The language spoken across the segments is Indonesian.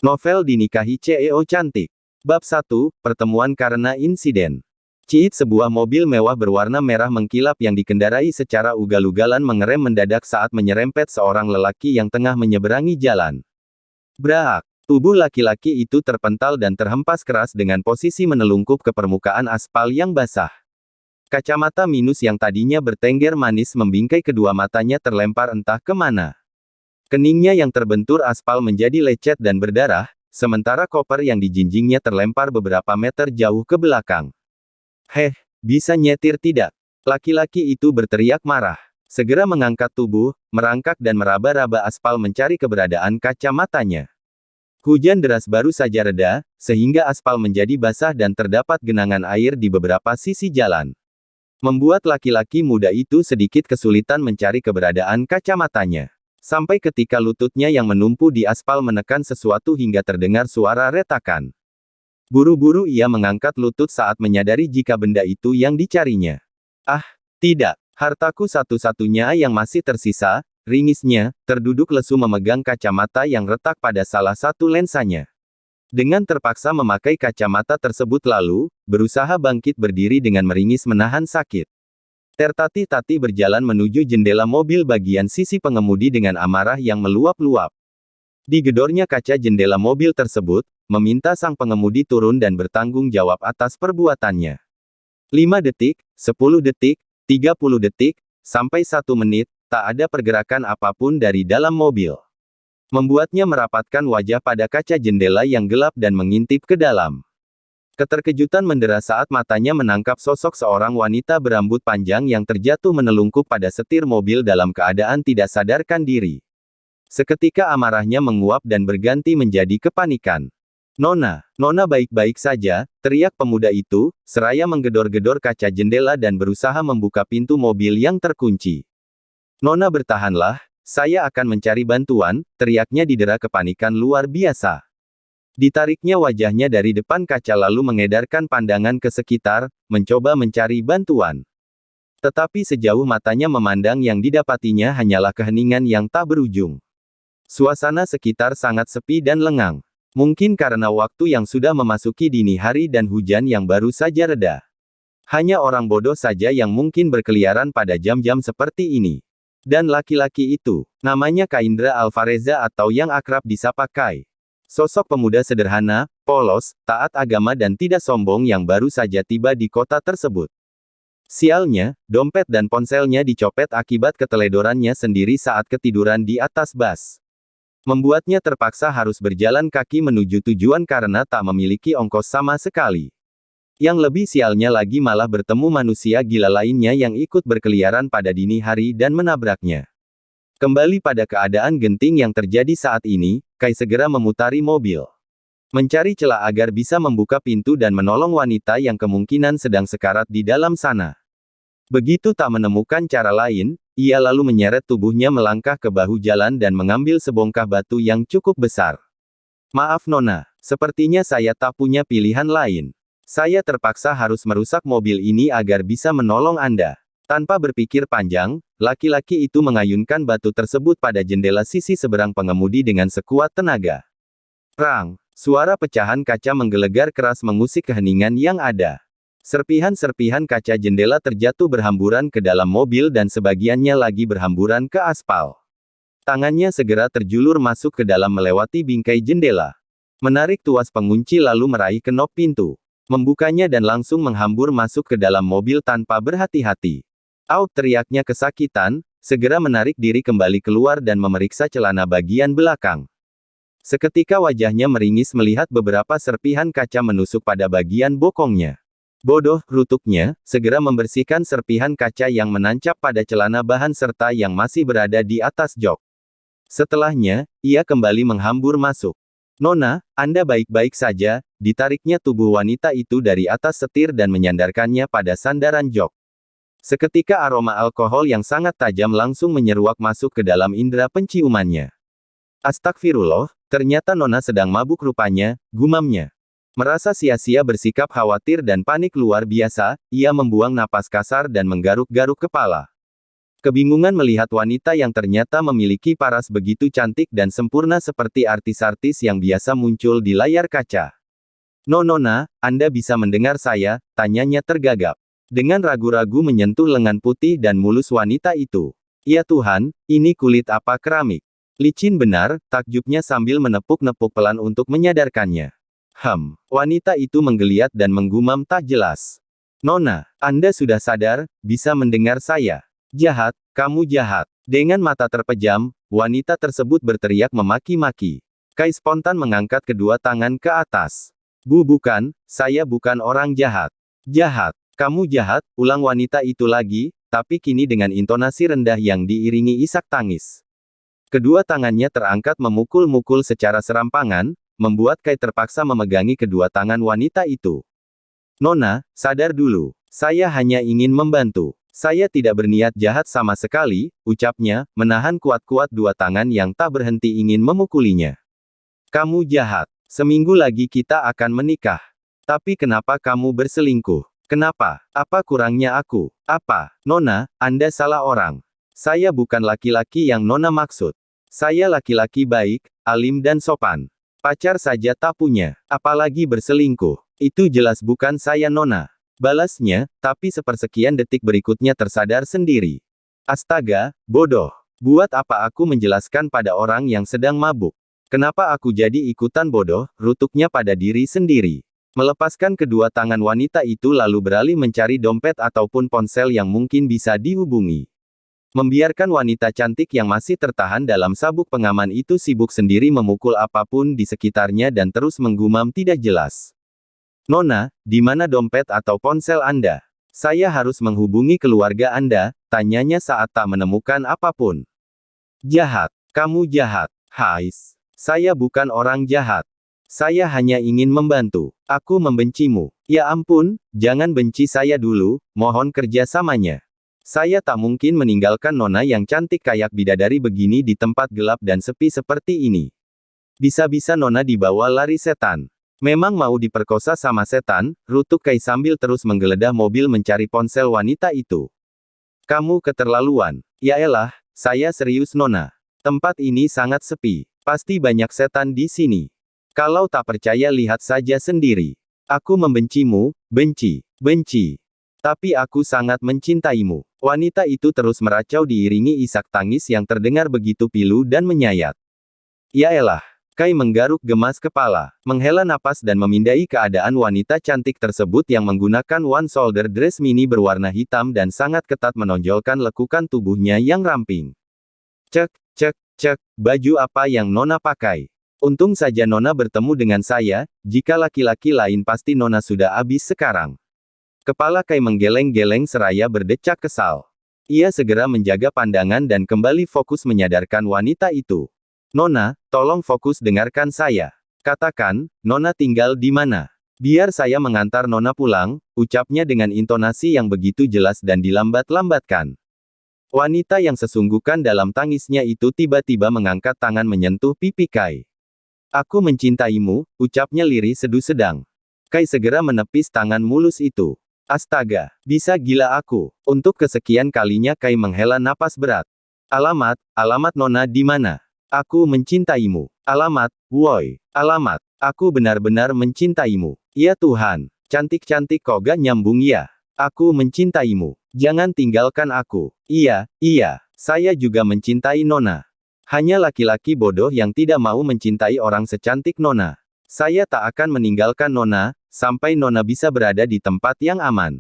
Novel dinikahi CEO cantik. Bab 1, Pertemuan karena insiden. Ciit, sebuah mobil mewah berwarna merah mengkilap yang dikendarai secara ugal-ugalan mengerem mendadak saat menyerempet seorang lelaki yang tengah menyeberangi jalan. Brak! Tubuh laki-laki itu terpental dan terhempas keras dengan posisi menelungkup ke permukaan aspal yang basah. Kacamata minus yang tadinya bertengger manis membingkai, kedua matanya terlempar entah kemana. Keningnya yang terbentur aspal menjadi lecet dan berdarah, sementara koper yang dijinjingnya terlempar beberapa meter jauh ke belakang. "Heh, bisa nyetir tidak?" Laki-laki itu berteriak marah. Segera mengangkat tubuh, merangkak dan meraba-raba aspal mencari keberadaan kacamatanya. Hujan deras baru saja reda, sehingga aspal menjadi basah dan terdapat genangan air di beberapa sisi jalan. Membuat laki-laki muda itu sedikit kesulitan mencari keberadaan kacamatanya. Sampai ketika lututnya yang menumpu di aspal menekan sesuatu hingga terdengar suara retakan. Buru-buru ia mengangkat lutut saat menyadari jika benda itu yang dicarinya. "Ah, tidak, hartaku satu-satunya yang masih tersisa," ringisnya, terduduk lesu memegang kacamata yang retak pada salah satu lensanya. Dengan terpaksa memakai kacamata tersebut lalu, berusaha bangkit berdiri dengan meringis menahan sakit. Tertatih-tatih berjalan menuju jendela mobil bagian sisi pengemudi dengan amarah yang meluap-luap. Digedornya kaca jendela mobil tersebut, meminta sang pengemudi turun dan bertanggung jawab atas perbuatannya. 5 detik, 10 detik, 30 detik, sampai 1 menit, tak ada pergerakan apapun dari dalam mobil. Membuatnya merapatkan wajah pada kaca jendela yang gelap dan mengintip ke dalam. Keterkejutan mendera saat matanya menangkap sosok seorang wanita berambut panjang yang terjatuh menelungkup pada setir mobil dalam keadaan tidak sadarkan diri. Seketika amarahnya menguap dan berganti menjadi kepanikan. "Nona, Nona baik-baik saja," teriak pemuda itu, seraya menggedor-gedor kaca jendela dan berusaha membuka pintu mobil yang terkunci. "Nona bertahanlah, saya akan mencari bantuan," teriaknya didera kepanikan luar biasa. Ditariknya wajahnya dari depan kaca lalu mengedarkan pandangan ke sekitar, mencoba mencari bantuan. Tetapi sejauh matanya memandang yang didapatinya hanyalah keheningan yang tak berujung. Suasana sekitar sangat sepi dan lengang. Mungkin karena waktu yang sudah memasuki dini hari dan hujan yang baru saja reda. Hanya orang bodoh saja yang mungkin berkeliaran pada jam-jam seperti ini. Dan laki-laki itu, namanya Kaindra Alvareza atau yang akrab disapa Kai. Sosok pemuda sederhana, polos, taat agama dan tidak sombong yang baru saja tiba di kota tersebut. Sialnya, dompet dan ponselnya dicopet akibat keteledorannya sendiri saat ketiduran di atas bus. Membuatnya terpaksa harus berjalan kaki menuju tujuan karena tak memiliki ongkos sama sekali. Yang lebih sialnya lagi malah bertemu manusia gila lainnya yang ikut berkeliaran pada dini hari dan menabraknya. Kembali pada keadaan genting yang terjadi saat ini, Kai segera memutari mobil. Mencari celah agar bisa membuka pintu dan menolong wanita yang kemungkinan sedang sekarat di dalam sana. Begitu tak menemukan cara lain, ia lalu menyeret tubuhnya melangkah ke bahu jalan dan mengambil sebongkah batu yang cukup besar. "Maaf Nona, sepertinya saya tak punya pilihan lain. Saya terpaksa harus merusak mobil ini agar bisa menolong Anda." Tanpa berpikir panjang, laki-laki itu mengayunkan batu tersebut pada jendela sisi seberang pengemudi dengan sekuat tenaga. Prang! Suara pecahan kaca menggelegar keras mengusik keheningan yang ada. Serpihan-serpihan kaca jendela terjatuh berhamburan ke dalam mobil dan sebagiannya lagi berhamburan ke aspal. Tangannya segera terjulur masuk ke dalam melewati bingkai jendela. Menarik tuas pengunci lalu meraih kenop pintu. Membukanya dan langsung menghambur masuk ke dalam mobil tanpa berhati-hati. "Out!" teriaknya kesakitan, segera menarik diri kembali keluar dan memeriksa celana bagian belakang. Seketika wajahnya meringis melihat beberapa serpihan kaca menusuk pada bagian bokongnya. "Bodoh," rutuknya, segera membersihkan serpihan kaca yang menancap pada celana bahan serta yang masih berada di atas jok. Setelahnya, ia kembali menghambur masuk. "Nona, Anda baik-baik saja," ditariknya tubuh wanita itu dari atas setir dan menyandarkannya pada sandaran jok. Seketika aroma alkohol yang sangat tajam langsung menyeruak masuk ke dalam indera penciumannya. "Astagfirullah, ternyata Nona sedang mabuk rupanya," gumamnya. Merasa sia-sia bersikap khawatir dan panik luar biasa, ia membuang napas kasar dan menggaruk-garuk kepala. Kebingungan melihat wanita yang ternyata memiliki paras begitu cantik dan sempurna seperti artis-artis yang biasa muncul di layar kaca. Nona, Anda bisa mendengar saya?" tanyanya tergagap. Dengan ragu-ragu menyentuh lengan putih dan mulus wanita itu. "Ya Tuhan, ini kulit apa keramik? Licin benar," takjubnya sambil menepuk-nepuk pelan untuk menyadarkannya. Wanita itu menggeliat dan menggumam tak jelas. "Nona, Anda sudah sadar, bisa mendengar saya?" "Jahat, kamu jahat." Dengan mata terpejam, wanita tersebut berteriak memaki-maki. Kai spontan mengangkat kedua tangan ke atas. Bukan, saya bukan orang jahat." "Jahat, kamu jahat," ulang wanita itu lagi, tapi kini dengan intonasi rendah yang diiringi isak tangis. Kedua tangannya terangkat memukul-mukul secara serampangan, membuat Kai terpaksa memegangi kedua tangan wanita itu. "Nona, sadar dulu. Saya hanya ingin membantu. Saya tidak berniat jahat sama sekali," ucapnya, menahan kuat-kuat dua tangan yang tak berhenti ingin memukulinya. "Kamu jahat. Seminggu lagi kita akan menikah. Tapi kenapa kamu berselingkuh? Kenapa? Apa kurangnya aku? Apa? Nona, Anda salah orang. Saya bukan laki-laki yang Nona maksud. Saya laki-laki baik, alim dan sopan. Pacar saja tak punya, apalagi berselingkuh. Itu jelas bukan saya Nona." Balasnya, tapi sepersekian detik berikutnya tersadar sendiri. "Astaga, bodoh. Buat apa aku menjelaskan pada orang yang sedang mabuk? Kenapa aku jadi ikutan bodoh?" rutuknya pada diri sendiri. Melepaskan kedua tangan wanita itu lalu beralih mencari dompet ataupun ponsel yang mungkin bisa dihubungi. Membiarkan wanita cantik yang masih tertahan dalam sabuk pengaman itu sibuk sendiri memukul apapun di sekitarnya dan terus menggumam tidak jelas. "Nona, di mana dompet atau ponsel Anda? Saya harus menghubungi keluarga Anda," tanyanya saat tak menemukan apapun. "Jahat. Kamu jahat." "Hais. Saya bukan orang jahat. Saya hanya ingin membantu. Aku membencimu." "Ya ampun, jangan benci saya dulu, mohon kerjasamanya. Saya tak mungkin meninggalkan Nona yang cantik kayak bidadari begini di tempat gelap dan sepi seperti ini. Bisa-bisa Nona dibawa lari setan. Memang mau diperkosa sama setan," rutuk Kai sambil terus menggeledah mobil mencari ponsel wanita itu. "Kamu keterlaluan." "Yaelah, saya serius Nona. Tempat ini sangat sepi. Pasti banyak setan di sini. Kalau tak percaya lihat saja sendiri. Aku membencimu, benci. Tapi aku sangat mencintaimu." Wanita itu terus meracau diiringi isak tangis yang terdengar begitu pilu dan menyayat. "Yaelah." Kai menggaruk gemas kepala, menghela napas dan memindai keadaan wanita cantik tersebut yang menggunakan one-shoulder dress mini berwarna hitam dan sangat ketat menonjolkan lekukan tubuhnya yang ramping. Cek, baju apa yang Nona pakai? Untung saja Nona bertemu dengan saya, jika laki-laki lain pasti Nona sudah habis sekarang. Kepala Kai menggeleng-geleng seraya berdecak kesal. Ia segera menjaga pandangan dan kembali fokus menyadarkan wanita itu. "Nona, tolong fokus dengarkan saya. Katakan, Nona tinggal di mana? Biar saya mengantar Nona pulang," ucapnya dengan intonasi yang begitu jelas dan dilambat-lambatkan. Wanita yang sesungguhkan dalam tangisnya itu tiba-tiba mengangkat tangan menyentuh pipi Kai. "Aku mencintaimu," ucapnya lirih sedu sedang. Kai segera menepis tangan mulus itu. Astaga, bisa gila aku. Untuk kesekian kalinya Kai menghela napas berat. "Alamat Nona di mana? Aku mencintaimu. Alamat, woi. Alamat, aku benar-benar mencintaimu. Ya Tuhan, cantik-cantik kok gak nyambung ya. Aku mencintaimu. Jangan tinggalkan aku." Iya, saya juga mencintai Nona. Hanya laki-laki bodoh yang tidak mau mencintai orang secantik Nona. Saya tak akan meninggalkan Nona, sampai Nona bisa berada di tempat yang aman.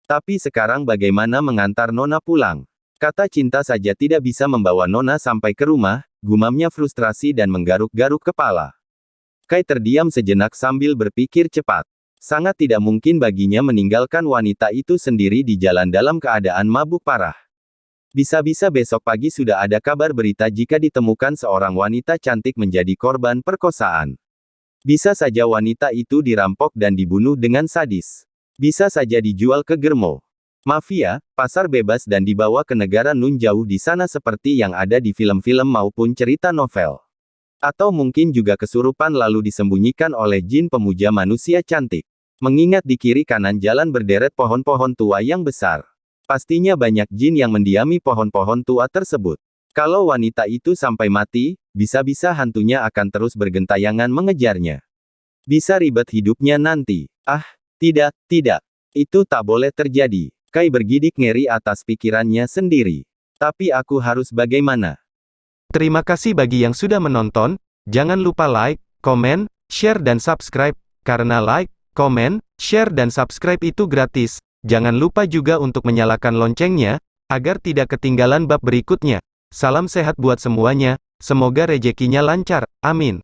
Tapi sekarang bagaimana mengantar Nona pulang? Kata cinta saja tidak bisa membawa Nona sampai ke rumah, gumamnya frustrasi dan menggaruk-garuk kepala. Kai terdiam sejenak sambil berpikir cepat. Sangat tidak mungkin baginya meninggalkan wanita itu sendiri di jalan dalam keadaan mabuk parah. Bisa-bisa besok pagi sudah ada kabar berita jika ditemukan seorang wanita cantik menjadi korban perkosaan. Bisa saja wanita itu dirampok dan dibunuh dengan sadis. Bisa saja dijual ke germo mafia, pasar bebas dan dibawa ke negara nun jauh di sana seperti yang ada di film-film maupun cerita novel. Atau mungkin juga kesurupan lalu disembunyikan oleh jin pemuja manusia cantik. Mengingat di kiri kanan jalan berderet pohon-pohon tua yang besar. Pastinya banyak jin yang mendiami pohon-pohon tua tersebut. Kalau wanita itu sampai mati, bisa-bisa hantunya akan terus bergentayangan mengejarnya. Bisa ribet hidupnya nanti. Ah, tidak, tidak. Itu tak boleh terjadi. Kai bergidik ngeri atas pikirannya sendiri. Tapi aku harus bagaimana? Terima kasih bagi yang sudah menonton. Jangan lupa like, komen, share dan subscribe. Karena like, komen, share dan subscribe itu gratis. Jangan lupa juga untuk menyalakan loncengnya, agar tidak ketinggalan bab berikutnya. Salam sehat buat semuanya, semoga rezekinya lancar, amin.